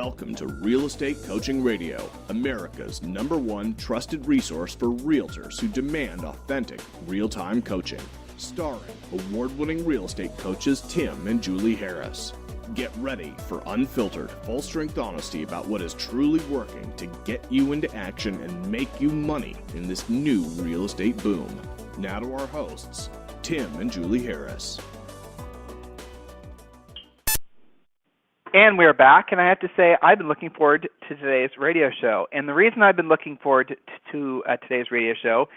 Welcome to Real Estate Coaching Radio, America's #1 trusted resource for realtors who demand authentic, real-time coaching. Starring award-winning real estate coaches Tim and Julie Harris. Get ready for unfiltered, full-strength honesty about what is truly working to get you into action and make you money in this new real estate boom. Now to our hosts, Tim and Julie Harris. And we're back, and I have to say I've been looking forward to today's radio show. And the reason I've been looking forward to today's radio show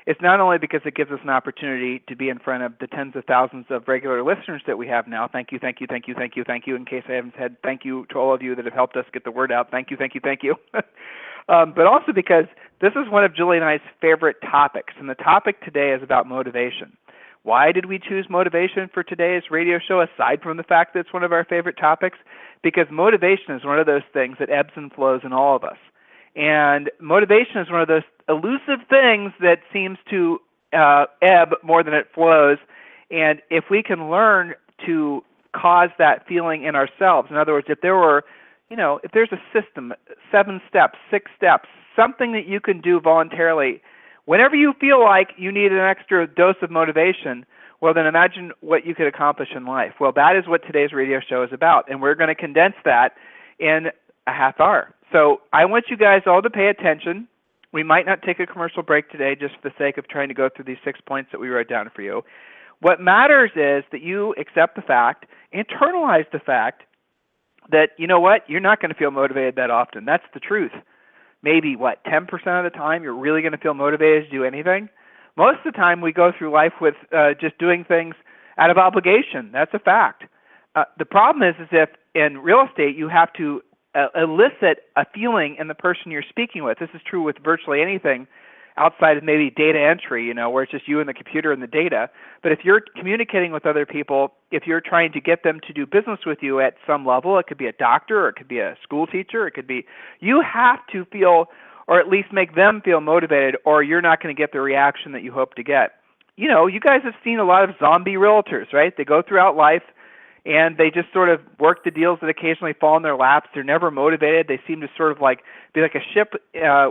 is not only because it gives us an opportunity to be in front of the tens of thousands of regular listeners that we have now. Thank you, thank you, thank you, thank you, thank you. In case I haven't said thank you to all of you that have helped us get the word out. Thank you, thank you, thank you. But also because this is one of Julie and I's favorite topics, and the topic today is about motivation. Why did we choose motivation for today's radio show, aside from the fact that it's one of our favorite topics? Because motivation is one of those things that ebbs and flows in all of us. And motivation is one of those elusive things that seems to ebb more than it flows. And if we can learn to cause that feeling in ourselves, in other words, if there were, if there's a system, 7 steps, 6 steps, something that you can do voluntarily, whenever you feel like you need an extra dose of motivation, well, then imagine what you could accomplish in life. Well, that is what today's radio show is about, and we're going to condense that in a half hour. So I want you guys all to pay attention. We might not take a commercial break today just for the sake of trying to go through these 6 points that we wrote down for you. What matters is that you accept the fact, internalize the fact that, you know what, you're not going to feel motivated that often. That's the truth. Maybe, 10% of the time you're really going to feel motivated to do anything? Most of the time we go through life with just doing things out of obligation. That's a fact. The problem is if in real estate you have to elicit a feeling in the person you're speaking with. This is true with virtually anything outside of maybe data entry, where it's just you and the computer and the data. But if you're communicating with other people, if you're trying to get them to do business with you at some level, it could be a doctor or it could be a school teacher, it could be, you have to feel, or at least make them feel motivated, or you're not going to get the reaction that you hope to get. You guys have seen a lot of zombie realtors, right? They go throughout life and they just sort of work the deals that occasionally fall in their laps. They're never motivated. They seem to sort of be like a ship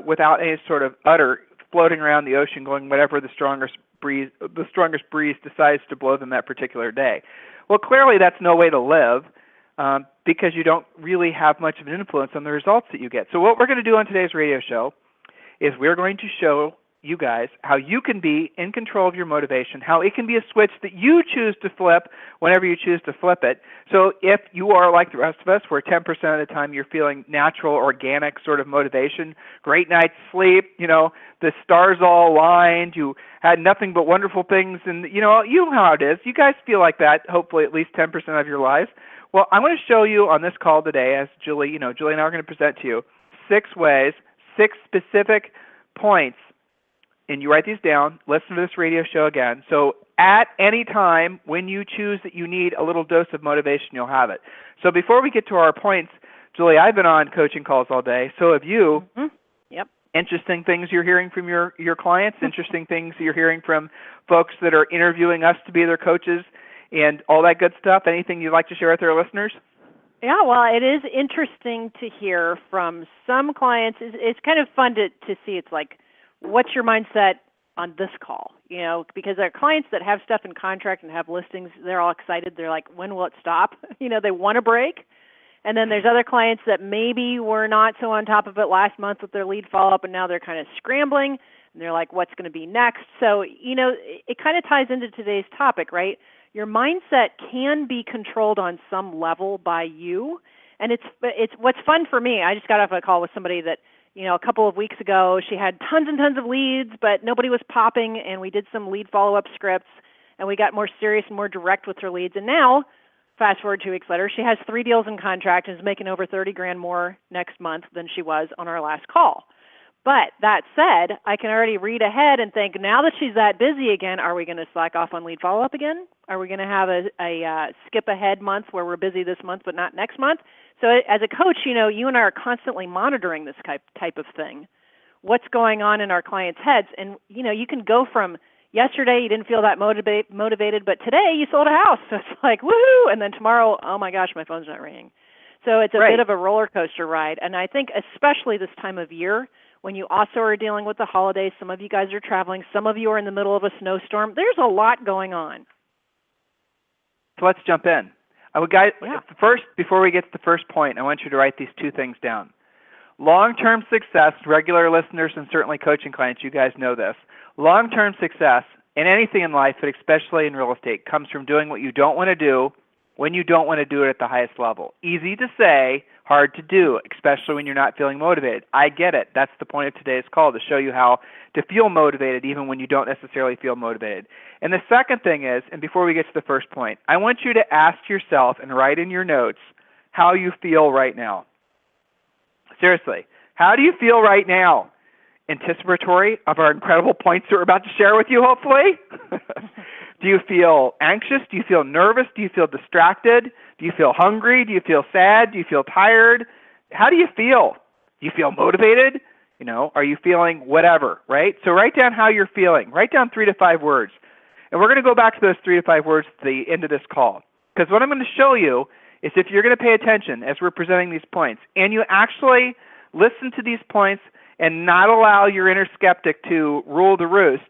without any sort of udder, floating around the ocean, going whatever the strongest breeze decides to blow them that particular day. Well, clearly that's no way to live because you don't really have much of an influence on the results that you get. So what we're going to do on today's radio show is we're going to show you guys how you can be in control of your motivation, how it can be a switch that you choose to flip whenever you choose to flip it. So if you are like the rest of us, where 10% of the time you're feeling natural, organic sort of motivation, great night's sleep, the stars all aligned, you had nothing but wonderful things, and you know how it is. You guys feel like that, hopefully at least 10% of your lives. Well, I'm going to show you on this call today, as Julie and I are going to present to you, 6 ways, 6 specific points. And you write these down, listen to this radio show again. So at any time when you choose that you need a little dose of motivation, you'll have it. So before we get to our points, Julie, I've been on coaching calls all day. So have you. Mm-hmm. Yep. Interesting things you're hearing from your clients, interesting things you're hearing from folks that are interviewing us to be their coaches and all that good stuff. Anything you'd like to share with our listeners? Yeah, well, it is interesting to hear from some clients. It's kind of fun to see. It's like, what's your mindset on this call? Because there are clients that have stuff in contract and have listings, they're all excited. They're like, when will it stop? They want a break. And then there's other clients that maybe were not so on top of it last month with their lead follow-up, and now they're kind of scrambling, and they're like, what's going to be next? So, it kind of ties into today's topic, right? Your mindset can be controlled on some level by you. And it's what's fun for me. I just got off a call with somebody that, a couple of weeks ago, she had tons and tons of leads, but nobody was popping, and we did some lead follow-up scripts, and we got more serious and more direct with her leads. And now, fast forward 2 weeks later, she has 3 deals in contract and is making over $30,000 more next month than she was on our last call. But that said, I can already read ahead and think, now that she's that busy again, are we going to slack off on lead follow-up again? Are we going to have a skip ahead month where we're busy this month but not next month? So as a coach, you and I are constantly monitoring this type of thing. What's going on in our clients' heads? And, you can go from yesterday you didn't feel that motivated, but today you sold a house. So it's like, woohoo! And then tomorrow, oh my gosh, my phone's not ringing. So it's a Right. bit of a roller coaster ride. And I think especially this time of year, when you also are dealing with the holidays, some of you guys are traveling, some of you are in the middle of a snowstorm, there's a lot going on. So let's jump in. Guys, Yeah. first, before we get to the first point, I want you to write these two things down. Long-term success, regular listeners and certainly coaching clients, you guys know this. Long-term success in anything in life, but especially in real estate, comes from doing what you don't want to do when you don't want to do it at the highest level. Easy to say, hard to do, especially when you're not feeling motivated. I get it. That's the point of today's call, to show you how to feel motivated even when you don't necessarily feel motivated. And the second thing is, and before we get to the first point, I want you to ask yourself and write in your notes how you feel right now. Seriously, how do you feel right now? Anticipatory of our incredible points that we're about to share with you, hopefully? Do you feel anxious? Do you feel nervous? Do you feel distracted? Do you feel hungry? Do you feel sad? Do you feel tired? How do you feel? Do you feel motivated? Are you feeling whatever, right? So write down how you're feeling. Write down 3 to 5 words. And we're going to go back to those 3 to 5 words at the end of this call. Because what I'm going to show you is, if you're going to pay attention as we're presenting these points, and you actually listen to these points and not allow your inner skeptic to rule the roost,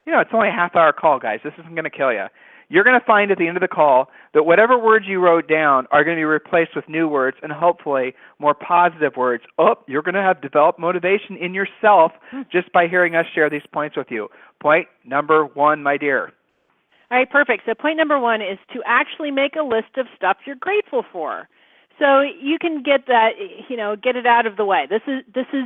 it's only a half-hour call, guys. This isn't going to kill you. You're going to find at the end of the call that whatever words you wrote down are going to be replaced with new words, and hopefully more positive words. You're going to have developed motivation in yourself just by hearing us share these points with you. Point number 1, my dear. All right, perfect. So point number 1 is to actually make a list of stuff you're grateful for. So you can get that, get it out of the way. This is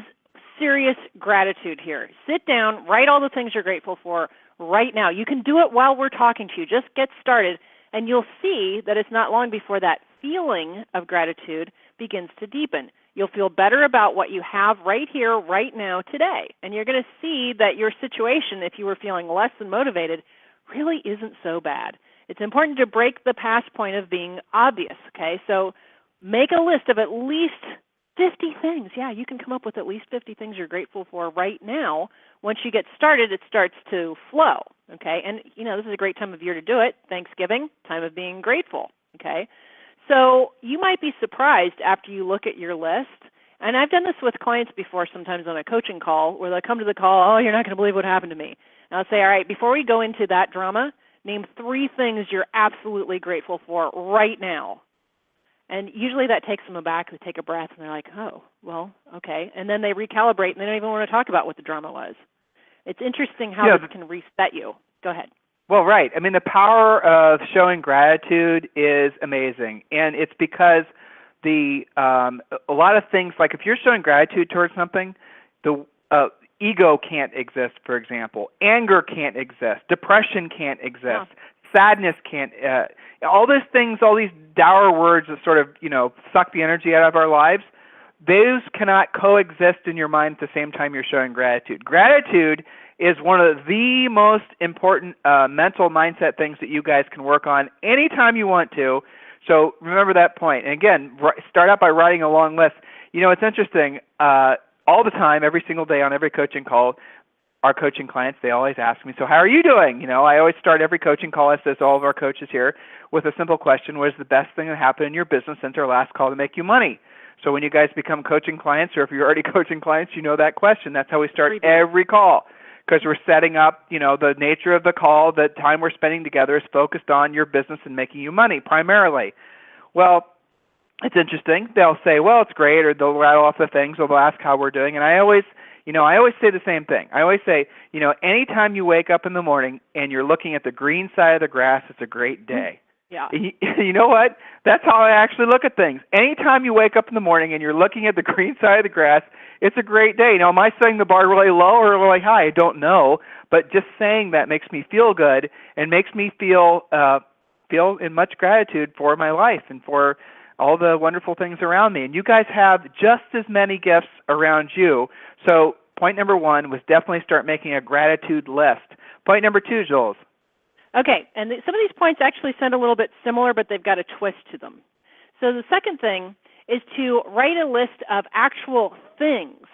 serious gratitude here. Sit down, write all the things you're grateful for right now. You can do it while we're talking to you. Just get started, and you'll see that it's not long before that feeling of gratitude begins to deepen. You'll feel better about what you have right here, right now, today. And you're going to see that your situation, if you were feeling less than motivated, really isn't so bad. It's important to break the past point of being obvious, okay? So make a list of at least 50 things. Yeah, you can come up with at least 50 things you're grateful for right now. Once you get started, it starts to flow, okay? And, this is a great time of year to do it. Thanksgiving, time of being grateful, okay? So you might be surprised after you look at your list. And I've done this with clients before, sometimes on a coaching call, where they come to the call, you're not going to believe what happened to me. And I'll say, all right, before we go into that drama, name 3 things you're absolutely grateful for right now. And usually that takes them aback. They take a breath, and they're like, oh, well, okay. And then they recalibrate, and they don't even want to talk about what the drama was. It's interesting how this can reset you. Go ahead. Well, right. I mean, the power of showing gratitude is amazing. And it's because a lot of things, like if you're showing gratitude towards something, the ego can't exist, for example. Anger can't exist. Depression can't exist. Sadness can't. All these things, all these dour words that sort of, suck the energy out of our lives, those cannot coexist in your mind at the same time you're showing gratitude. Gratitude is one of the most important mental mindset things that you guys can work on anytime you want to. So remember that point. And again, start out by writing a long list. It's interesting. All the time, every single day on every coaching call, our coaching clients, they always ask me, so how are you doing? I always start every coaching call, as does all of our coaches here, with a simple question: what is the best thing that happened in your business since our last call to make you money? So when you guys become coaching clients, or if you're already coaching clients, you know that question. That's how we start every call, because we're setting up, the nature of the call, the time we're spending together is focused on your business and making you money primarily. Well, it's interesting. They'll say, well, it's great, or they'll rattle off the things, or they'll ask how we're doing. And I always say the same thing. I always say, anytime you wake up in the morning and you're looking at the green side of the grass, it's a great day. Yeah. You know what? That's how I actually look at things. Anytime you wake up in the morning and you're looking at the green side of the grass, it's a great day. Am I setting the bar really low or really high? I don't know. But just saying that makes me feel good and makes me feel in much gratitude for my life and for all the wonderful things around me. And you guys have just as many gifts around you. So point number 1 was definitely start making a gratitude list. Point number 2, Jules. Okay, and some of these points actually sound a little bit similar, but they've got a twist to them. So the second thing is to write a list of actual things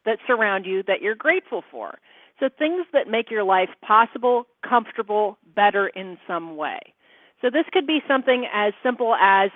that surround you that you're grateful for. So things that make your life possible, comfortable, better in some way. So this could be something as simple as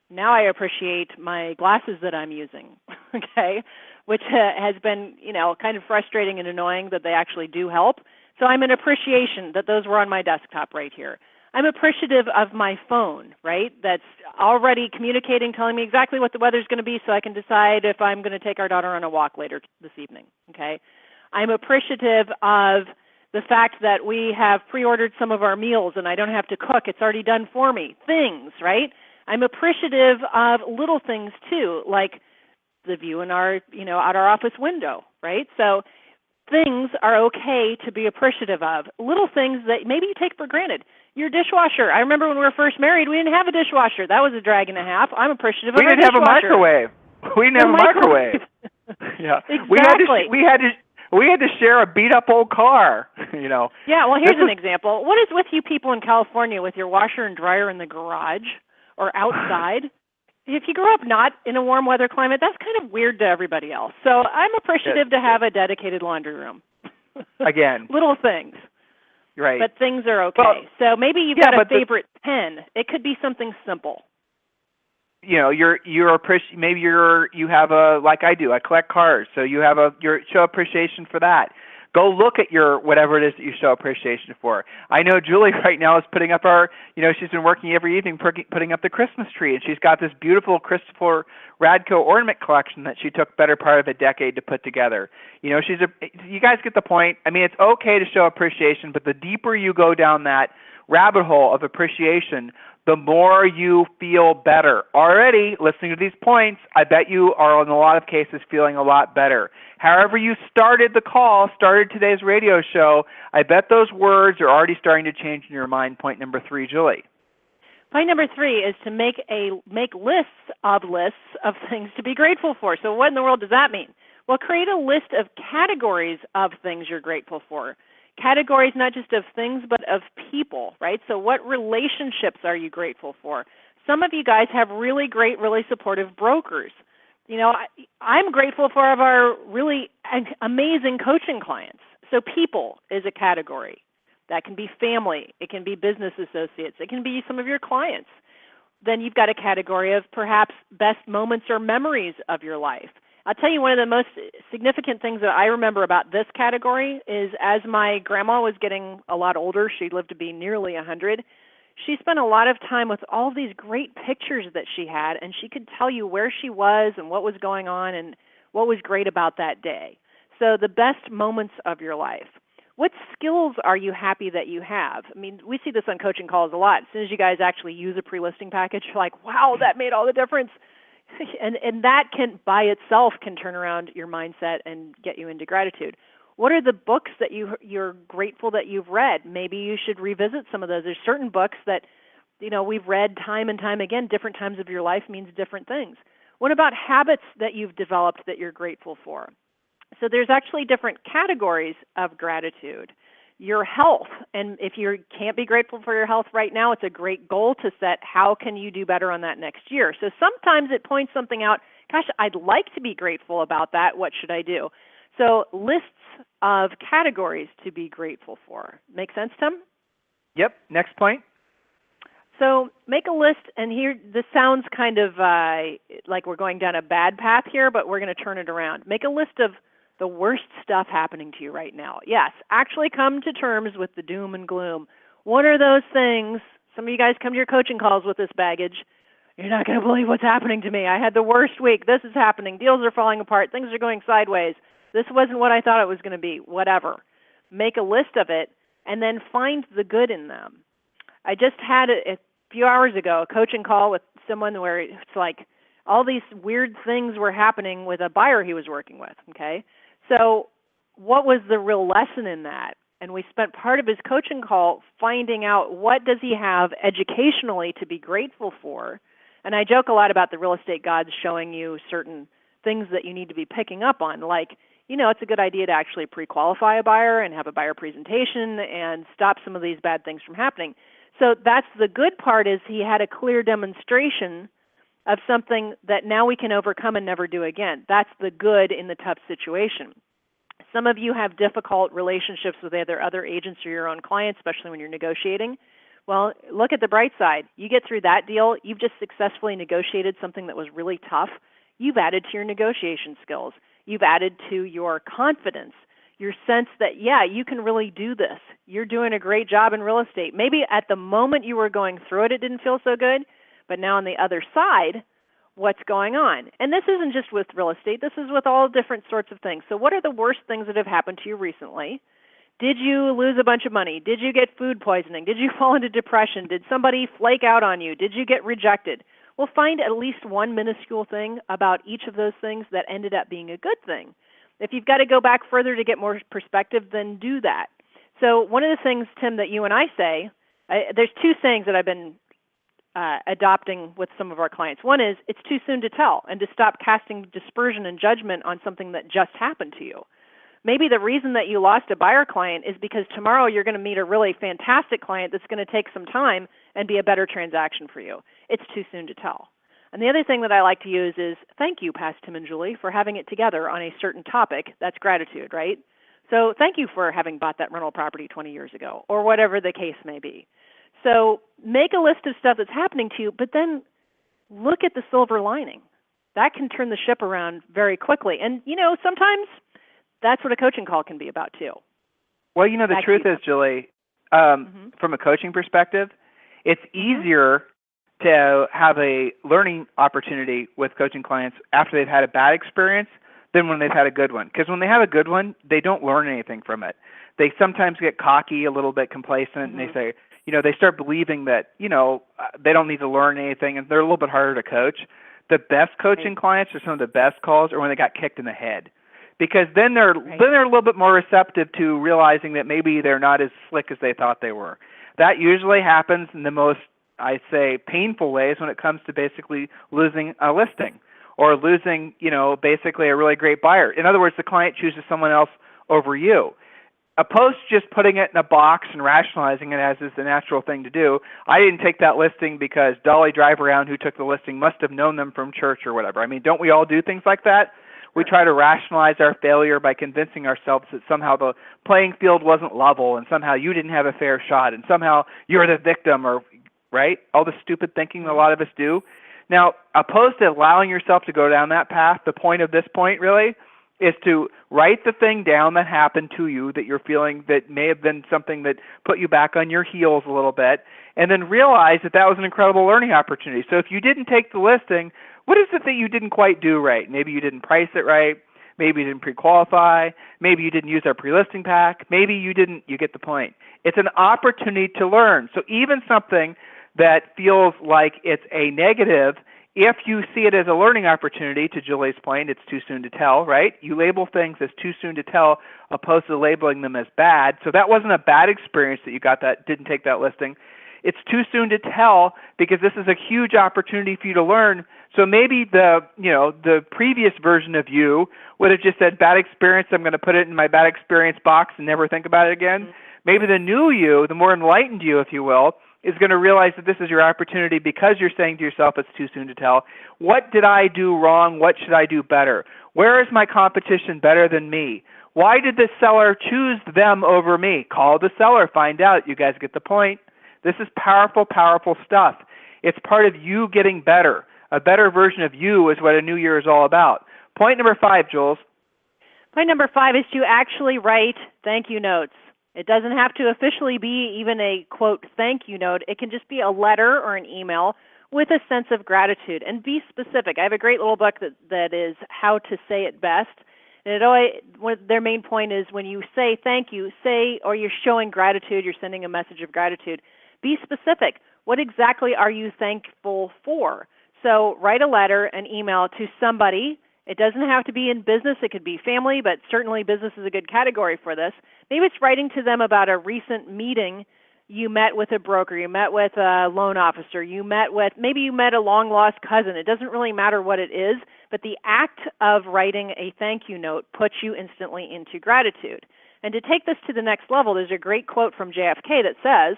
Now I appreciate my glasses that I'm using, okay, which has been, kind of frustrating and annoying that they actually do help. So I'm in appreciation that those were on my desktop right here. I'm appreciative of my phone, right, that's already communicating, telling me exactly what the weather's going to be so I can decide if I'm going to take our daughter on a walk later this evening, okay? I'm appreciative of the fact that we have pre-ordered some of our meals and I don't have to cook. It's already done for me. Things, right? I'm appreciative of little things too, like the view in our, out our office window, right? So things are okay to be appreciative of. Little things that maybe you take for granted. Your dishwasher. I remember when we were first married, we didn't have a dishwasher. That was a drag and a half. I'm appreciative of our dishwasher. We didn't have a microwave. We didn't have a microwave. Yeah. Exactly. We had to share a beat up old car, Yeah, well, here's an example. What is with you people in California with your washer and dryer in the garage or outside? If you grew up not in a warm weather climate, that's kind of weird to everybody else. So I'm appreciative to have a dedicated laundry room. Again. Little things. Right. But things are okay. Well, so maybe you've got a favorite pen. It could be something simple. Maybe you have like I do, I collect cars, so you show appreciation for that. Go look at your whatever it is that you show appreciation for. I know Julie right now is putting up she's been working every evening putting up the Christmas tree, and she's got this beautiful Christopher Radko ornament collection that she took better part of a decade to put together. You guys get the point. I mean, it's okay to show appreciation, but the deeper you go down that rabbit hole of appreciation, the more you feel better. Already, listening to these points, I bet you are in a lot of cases feeling a lot better. However you started today's radio show, I bet those words are already starting to change in your mind. Point number 3, Julie. Point number 3 is to make lists of things to be grateful for. So what in the world does that mean? Well, create a list of categories of things you're grateful for. Categories not just of things, but of people, right? So what relationships are you grateful for? Some of you guys have really great, really supportive brokers. I'm grateful for our really amazing coaching clients. So people is a category. That can be family. It can be business associates. It can be some of your clients. Then you've got a category of perhaps best moments or memories of your life. I'll tell you one of the most significant things that I remember about this category is as my grandma was getting a lot older, she lived to be nearly 100, she spent a lot of time with all these great pictures that she had, and she could tell you where she was and what was going on and what was great about that day. So the best moments of your life. What skills are you happy that you have? I mean, we see this on coaching calls a lot. As soon as you guys actually use a pre-listing package, you're like, wow, that made all the difference. And that can, by itself, can turn around your mindset and get you into gratitude. What are the books that you're grateful that you've read? Maybe you should revisit some of those. There's certain books that, we've read time and time again. Different times of your life means different things. What about habits that you've developed that you're grateful for? So there's actually different categories of gratitude. Your health, and if you can't be grateful for your health right now, it's a great goal to set. How can you do better on that next year? So sometimes it points something out, gosh, I'd like to be grateful about that. What should I do? So lists of categories to be grateful for. Make sense, Tim? Yep. Next point. So make a list, and here this sounds kind of like we're going down a bad path here, but we're going to turn it around. Make a list of the worst stuff happening to you right now. Yes, actually come to terms with the doom and gloom. What are those things? Some of you guys come to your coaching calls with this baggage. You're not going to believe what's happening to me. I had the worst week. This is happening. Deals are falling apart. Things are going sideways. This wasn't what I thought it was going to be. Whatever. Make a list of it and then find the good in them. I just had a few hours ago a coaching call with someone where it's like all these weird things were happening with a buyer he was working with, okay? So what was the real lesson in that? And we spent part of his coaching call finding out what does he have educationally to be grateful for. And I joke a lot about the real estate gods showing you certain things that you need to be picking up on, like, it's a good idea to actually pre-qualify a buyer and have a buyer presentation and stop some of these bad things from happening. So that's the good part, is he had a clear demonstration of something that now we can overcome and never do again. That's the good in the tough situation. Some of you have difficult relationships with either other agents or your own clients, especially when you're negotiating. Well, look at the bright side. You get through that deal, you've just successfully negotiated something that was really tough. You've added to your negotiation skills. You've added to your confidence, your sense that, yeah, you can really do this. You're doing a great job in real estate. Maybe at the moment you were going through it, it didn't feel so good, but now on the other side, what's going on? And this isn't just with real estate. This is with all different sorts of things. So what are the worst things that have happened to you recently? Did you lose a bunch of money? Did you get food poisoning? Did you fall into depression? Did somebody flake out on you? Did you get rejected? We'll find at least one minuscule thing about each of those things that ended up being a good thing. If you've got to go back further to get more perspective, then do that. So one of the things, Tim, that you and I say, there's two sayings that I've been adopting with some of our clients. One is, it's too soon to tell, and to stop casting dispersion and judgment on something that just happened to you. Maybe the reason that you lost a buyer client is because tomorrow you're going to meet a really fantastic client that's going to take some time and be a better transaction for you. It's too soon to tell. And the other thing that I like to use is, thank you, past Tim and Julie, for having it together on a certain topic. That's gratitude, right? So thank you for having bought that rental property 20 years ago, or whatever the case may be. So make a list of stuff that's happening to you, but then look at the silver lining. That can turn the ship around very quickly. And, sometimes that's what a coaching call can be about too. Well, the truth is, Julie, from a coaching perspective, it's easier to have a learning opportunity with coaching clients after they've had a bad experience than when they've had a good one. Because when they have a good one, they don't learn anything from it. They sometimes get cocky, a little bit complacent, and they say, they start believing that, they don't need to learn anything, and they're a little bit harder to coach. The best coaching clients or some of the best calls are when they got kicked in the head. Because then they're a little bit more receptive to realizing that maybe they're not as slick as they thought they were. That usually happens in the most, I say, painful ways when it comes to basically losing a listing or losing, basically a really great buyer. In other words, the client chooses someone else over you. Opposed to just putting it in a box and rationalizing it as is the natural thing to do. I didn't take that listing because Dolly Drive Around, who took the listing, must have known them from church or whatever. I mean, don't we all do things like that? We try to rationalize our failure by convincing ourselves that somehow the playing field wasn't level and somehow you didn't have a fair shot and somehow you're the victim, or right? All the stupid thinking a lot of us do. Now, opposed to allowing yourself to go down that path, the point of this point really is to write the thing down that happened to you that you're feeling that may have been something that put you back on your heels a little bit, and then realize that that was an incredible learning opportunity. So if you didn't take the listing, what is it that you didn't quite do right? Maybe you didn't price it right. Maybe you didn't pre-qualify. Maybe you didn't use our pre-listing pack. Maybe you didn't. You get the point. It's an opportunity to learn. So even something that feels like it's a negative, if you see it as a learning opportunity, to Julie's point, it's too soon to tell, right? You label things as too soon to tell opposed to labeling them as bad. So that wasn't a bad experience that you got that, didn't take that listing. It's too soon to tell because this is a huge opportunity for you to learn. So maybe the previous version of you would have just said, bad experience, I'm going to put it in my bad experience box and never think about it again. Mm-hmm. Maybe the new you, the more enlightened you, if you will, is going to realize that this is your opportunity because you're saying to yourself it's too soon to tell. What did I do wrong? What should I do better? Where is my competition better than me? Why did the seller choose them over me? Call the seller, find out. You guys get the point. This is powerful, powerful stuff. It's part of you getting better. A better version of you is what a new year is all about. Point number 5, Jules. Point number 5 is to actually write thank you notes. It doesn't have to officially be even a, quote, thank you note. It can just be a letter or an email with a sense of gratitude. And be specific. I have a great little book that is how to say it best. And their main point is when you say thank you, or you're showing gratitude, you're sending a message of gratitude. Be specific. What exactly are you thankful for? So write a letter, an email to somebody. It doesn't have to be in business. It could be family, but certainly business is a good category for this. Maybe it's writing to them about a recent meeting. You met with a broker. You met with a loan officer. Maybe you met a long-lost cousin. It doesn't really matter what it is, but the act of writing a thank you note puts you instantly into gratitude. And to take this to the next level, there's a great quote from JFK that says,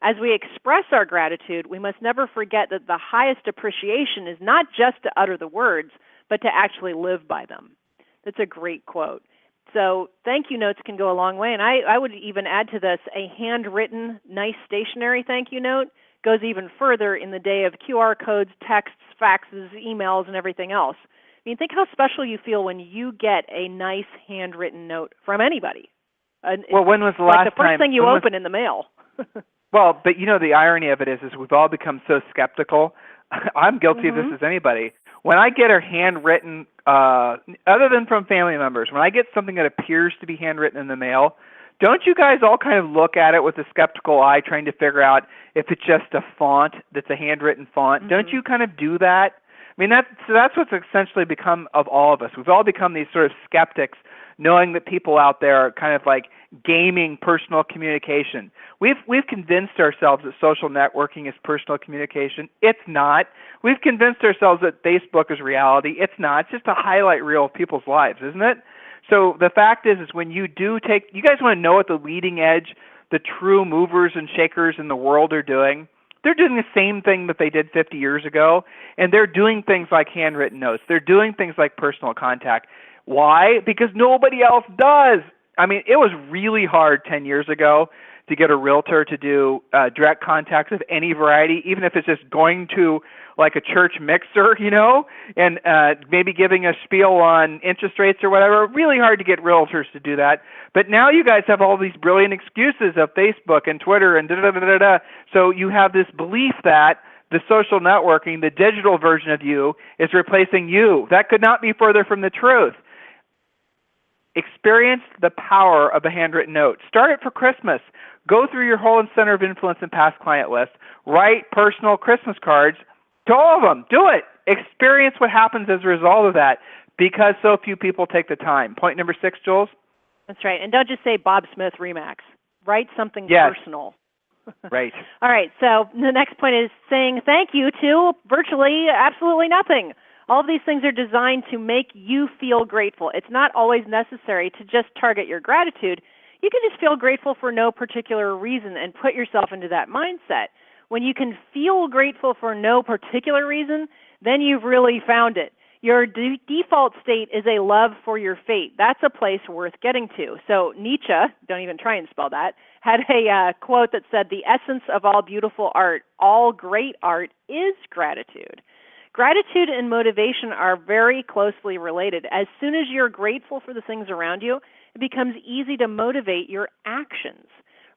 as we express our gratitude, we must never forget that the highest appreciation is not just to utter the words, but to actually live by them. That's a great quote. So thank you notes can go a long way. And I would even add to this, a handwritten, nice stationery thank you note goes even further in the day of QR codes, texts, faxes, emails, and everything else. I mean, think how special you feel when you get a nice handwritten note from anybody. Well, when was the last time? Like the first thing you open in the mail. Well, but the irony of it is we've all become so skeptical. I'm guilty of this as anybody. When I get a handwritten, other than from family members, when I get something that appears to be handwritten in the mail, don't you guys all kind of look at it with a skeptical eye, trying to figure out if it's just a font that's a handwritten font? Don't you kind of do that? I mean, that's what's essentially become of all of us. We've all become these sort of skeptics, knowing that people out there are kind of like gaming personal communication. We've convinced ourselves that social networking is personal communication. It's not. We've convinced ourselves that Facebook is reality. It's not. It's just a highlight reel of people's lives, isn't it? So the fact is when you do you guys want to know what the leading edge, the true movers and shakers in the world are doing? They're doing the same thing that they did 50 years ago, and they're doing things like handwritten notes. They're doing things like personal contact. Why? Because nobody else does. I mean, it was really hard 10 years ago to get a realtor to do direct contacts of any variety, even if it's just going to like a church mixer, and maybe giving a spiel on interest rates or whatever. Really hard to get realtors to do that. But now you guys have all these brilliant excuses of Facebook and Twitter and da-da-da-da-da. So you have this belief that the social networking, the digital version of you, is replacing you. That could not be further from the truth. Experience the power of a handwritten note. Start it for Christmas. Go through your whole center of influence and past client list. Write personal Christmas cards to all of them. Do it. Experience what happens as a result of that because so few people take the time. Point number 6, Jules? That's right. And don't just say Bob Smith Remax. Write something personal. Right. All right. So the next point is saying thank you to virtually absolutely nothing. All of these things are designed to make you feel grateful. It's not always necessary to just target your gratitude. You can just feel grateful for no particular reason and put yourself into that mindset. When you can feel grateful for no particular reason, then you've really found it. Your default state is a love for your fate. That's a place worth getting to. So Nietzsche, don't even try and spell that, had a quote that said, "The essence of all beautiful art, all great art, is gratitude." Gratitude and motivation are very closely related. As soon as you're grateful for the things around you, it becomes easy to motivate your actions.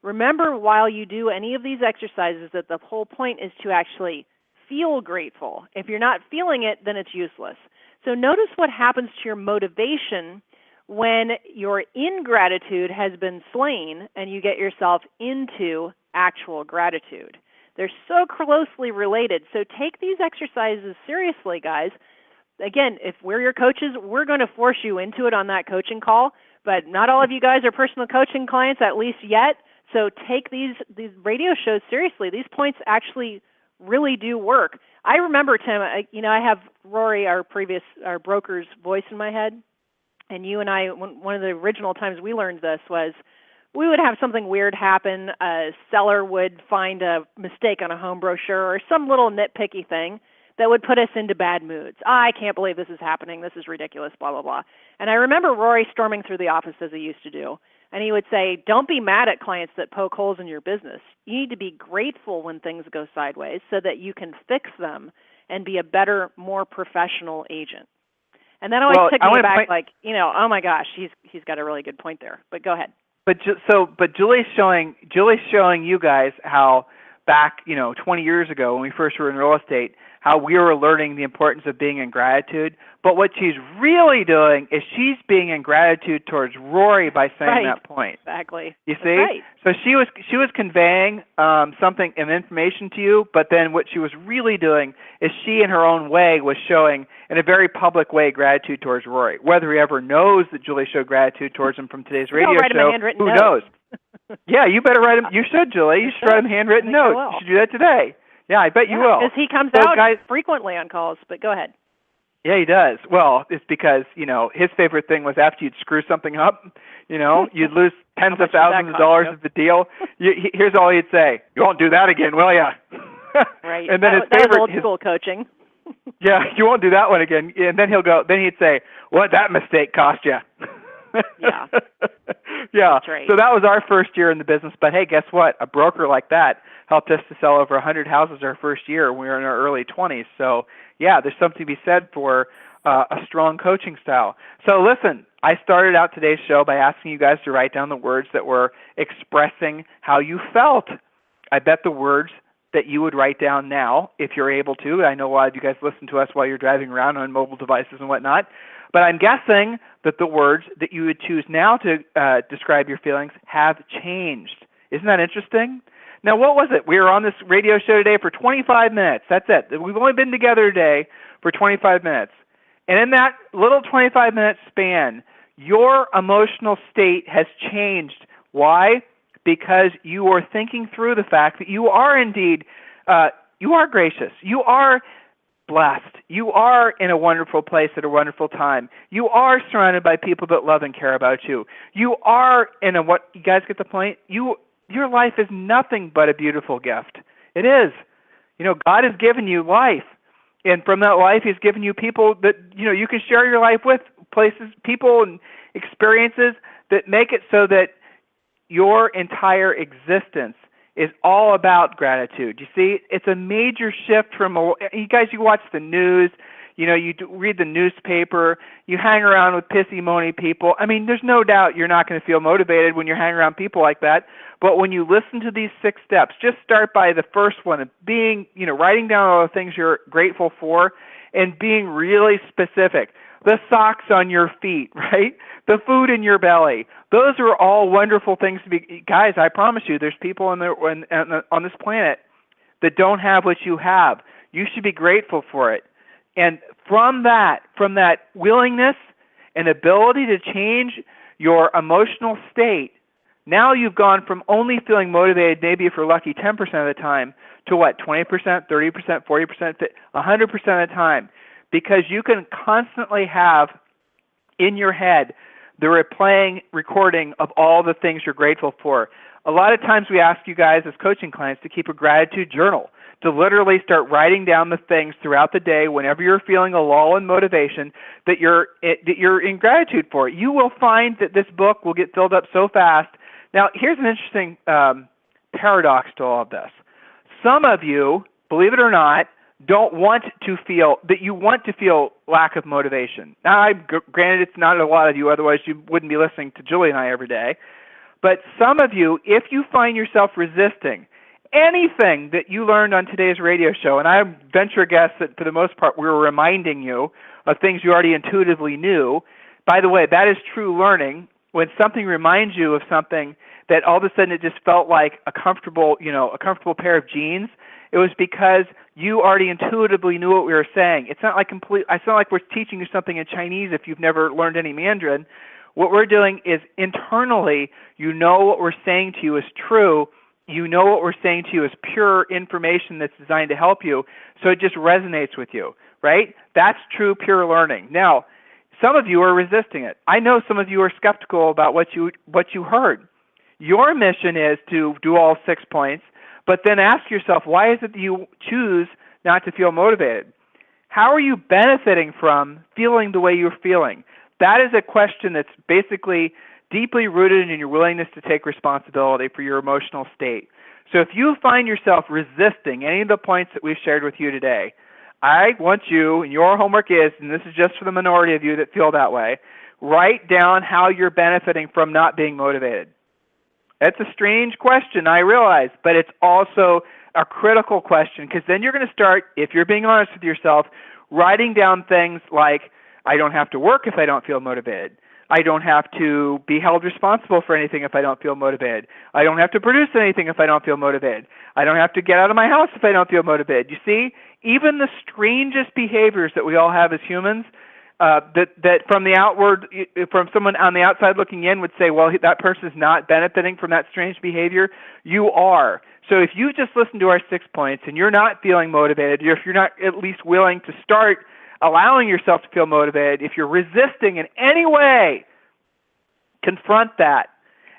Remember, while you do any of these exercises, that the whole point is to actually feel grateful. If you're not feeling it, then it's useless. So notice what happens to your motivation when your ingratitude has been slain and you get yourself into actual gratitude. They're so closely related. So take these exercises seriously, guys. Again, if we're your coaches, we're going to force you into it on that coaching call. But not all of you guys are personal coaching clients, at least yet. So take these radio shows seriously. These points actually really do work. I remember, Tim, I have Rory, our broker's voice in my head. And you and I, one of the original times we learned this was we would have something weird happen. A seller would find a mistake on a home brochure or some little nitpicky thing that would put us into bad moods. I can't believe this is happening. This is ridiculous, blah, blah, blah. And I remember Rory storming through the office as he used to do. And he would say, don't be mad at clients that poke holes in your business. You need to be grateful when things go sideways so that you can fix them and be a better, more professional agent. And that always took me back oh my gosh, he's got a really good point there. But go ahead. But Julie's showing you guys how back 20 years ago when we first were in real estate, how we were learning the importance of being in gratitude. But what she's really doing is she's being in gratitude towards Rory by saying that point. Exactly. You see? Right. So she was conveying something, an information to you, but then what she was really doing is she in her own way was showing in a very public way gratitude towards Rory. Whether he ever knows that Julie showed gratitude towards him from today's radio show, who knows? Yeah, you better write him. You should, Julie. You should write him a handwritten note. You should do that today. Yeah, I bet you will. Because he comes out frequently on calls, but go ahead. Yeah, he does. Well, it's because, his favorite thing was after you'd screw something up, you'd lose tens of thousands of dollars of the deal. Here's all he'd say: "You won't do that again, will ya?" Right. And then his favorite, old school coaching. Yeah, you won't do that one again. And then he'd say, "What'd that mistake cost you?" Yeah. Yeah. That's right. So that was our first year in the business. But hey, guess what? A broker like that helped us to sell over 100 houses our first year when we were in our early 20s. So yeah, there's something to be said for a strong coaching style. So listen, I started out today's show by asking you guys to write down the words that were expressing how you felt. I bet the words that you would write down now, if you're able to. I know a lot of you guys listen to us while you're driving around on mobile devices and whatnot, but I'm guessing that the words that you would choose now to describe your feelings have changed. Isn't that interesting? Now, what was it? We were on this radio show today for 25 minutes. That's it. We've only been together today for 25 minutes. And in that little 25-minute span, your emotional state has changed. Why? Because you are thinking through the fact that you are indeed, you are gracious. You are blessed. You are in a wonderful place at a wonderful time. You are surrounded by people that love and care about you. You are in a, what, you guys get the point? Your life is nothing but a beautiful gift. It is. You know, God has given you life. And from that life, He's given you people that, you know, you can share your life with, places, people, and experiences that make it so that your entire existence is all about gratitude. You see, it's a major shift from, you guys, you watch the news, you know, you read the newspaper, you hang around with pissy, moany people. I mean, there's no doubt you're not going to feel motivated when you're hanging around people like that. But when you listen to these 6 steps, just start by the first one of being, you know, writing down all the things you're grateful for and being really specific. The socks on your feet, right? The food in your belly. Those are all wonderful things to be. Guys, I promise you, there's people on this planet that don't have what you have. You should be grateful for it. And from that willingness and ability to change your emotional state, now you've gone from only feeling motivated, maybe if you're lucky 10% of the time, to what, 20%, 30%, 40%, 100% of the time. Because you can constantly have in your head the replaying recording of all the things you're grateful for. A lot of times we ask you guys as coaching clients to keep a gratitude journal, to literally start writing down the things throughout the day whenever you're feeling a lull in motivation that you're in gratitude for. You will find that this book will get filled up so fast. Now, here's an interesting paradox to all of this. Some of you, believe it or not, don't want to feel that you want to feel lack of motivation. Now, granted, it's not a lot of you, otherwise you wouldn't be listening to Julie and I every day. But some of you, if you find yourself resisting anything that you learned on today's radio show, and I venture a guess that for the most part we were reminding you of things you already intuitively knew. By the way, that is true learning. When something reminds you of something that all of a sudden it just felt like a comfortable pair of jeans, it was because you already intuitively knew what we were saying. It's not like we're teaching you something in Chinese if you've never learned any Mandarin. What we're doing is internally, you know what we're saying to you is true. You know what we're saying to you is pure information that's designed to help you, so it just resonates with you, right? That's true pure learning. Now, some of you are resisting it. I know some of you are skeptical about what you heard. Your mission is to do all 6 points, but then ask yourself, why is it that you choose not to feel motivated? How are you benefiting from feeling the way you're feeling? That is a question that's basically deeply rooted in your willingness to take responsibility for your emotional state. So if you find yourself resisting any of the points that we've shared with you today, I want you, and your homework is, and this is just for the minority of you that feel that way, write down how you're benefiting from not being motivated. That's a strange question, I realize, but it's also a critical question, because then you're going to start, if you're being honest with yourself, writing down things like, I don't have to work if I don't feel motivated. I don't have to be held responsible for anything if I don't feel motivated. I don't have to produce anything if I don't feel motivated. I don't have to get out of my house if I don't feel motivated. You see, even the strangest behaviors that we all have as humans, that from the outward, from someone on the outside looking in would say, well, that person is not benefiting from that strange behavior. You are. So if you just listen to our 6 points and you're not feeling motivated, or if you're not at least willing to start allowing yourself to feel motivated, if you're resisting in any way, confront that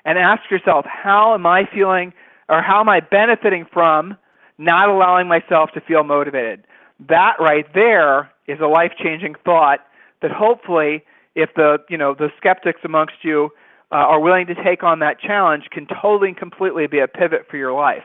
and ask yourself, how am I feeling, or how am I benefiting from not allowing myself to feel motivated? That right there is a life-changing thought that hopefully if the skeptics amongst you are willing to take on that challenge, can totally and completely be a pivot for your life.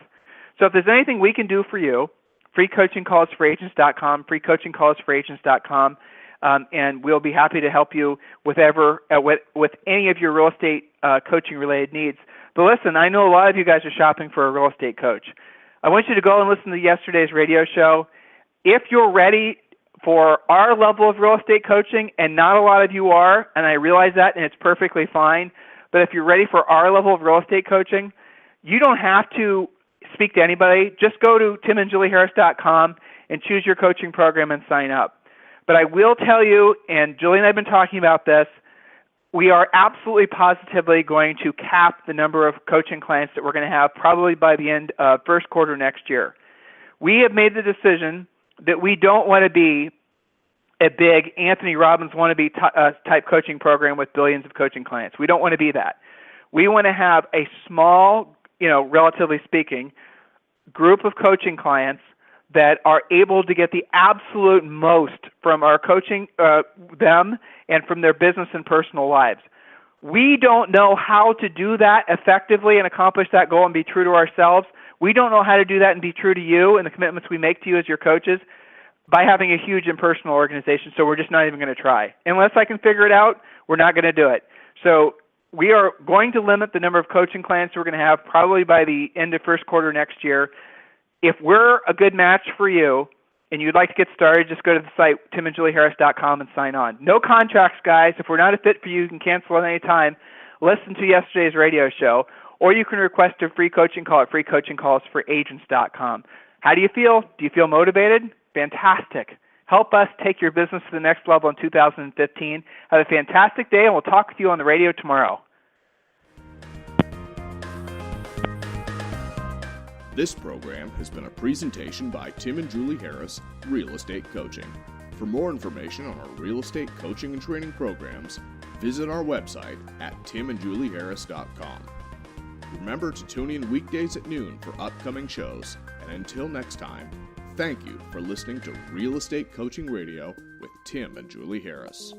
So if there's anything we can do for you, freecoachingcallsforagents.com, freecoachingcallsforagents.com, and we'll be happy to help you with any of your real estate coaching-related needs. But listen, I know a lot of you guys are shopping for a real estate coach. I want you to go and listen to yesterday's radio show. If you're ready for our level of real estate coaching, and not a lot of you are, and I realize that, and it's perfectly fine, but if you're ready for our level of real estate coaching, you don't have to speak to anybody. Just go to timandjulieharris.com and choose your coaching program and sign up. But I will tell you, and Julie and I have been talking about this, we are absolutely positively going to cap the number of coaching clients that we're going to have probably by the end of first quarter next year. We have made the decision that we don't want to be a big Anthony Robbins wannabe type coaching program with billions of coaching clients. We don't want to be that. We want to have a small, relatively speaking, group of coaching clients that are able to get the absolute most from our coaching them and from their business and personal lives. We don't know how to do that effectively and accomplish that goal and be true to ourselves. We don't know how to do that and be true to you and the commitments we make to you as your coaches by having a huge impersonal organization, so we're just not even going to try. Unless I can figure it out, we're not going to do it. So we are going to limit the number of coaching clients we're going to have probably by the end of first quarter next year. If we're a good match for you and you'd like to get started, just go to the site, timandjulieharris.com, and sign on. No contracts, guys. If we're not a fit for you, you can cancel at any time. Listen to yesterday's radio show, or you can request a free coaching call at freecoachingcallsforagents.com. How do you feel? Do you feel motivated? Fantastic. Help us take your business to the next level in 2015. Have a fantastic day, and we'll talk with you on the radio tomorrow. This program has been a presentation by Tim and Julie Harris, Real Estate Coaching. For more information on our real estate coaching and training programs, visit our website at timandjulieharris.com. Remember to tune in weekdays at noon for upcoming shows, and until next time, thank you for listening to Real Estate Coaching Radio with Tim and Julie Harris.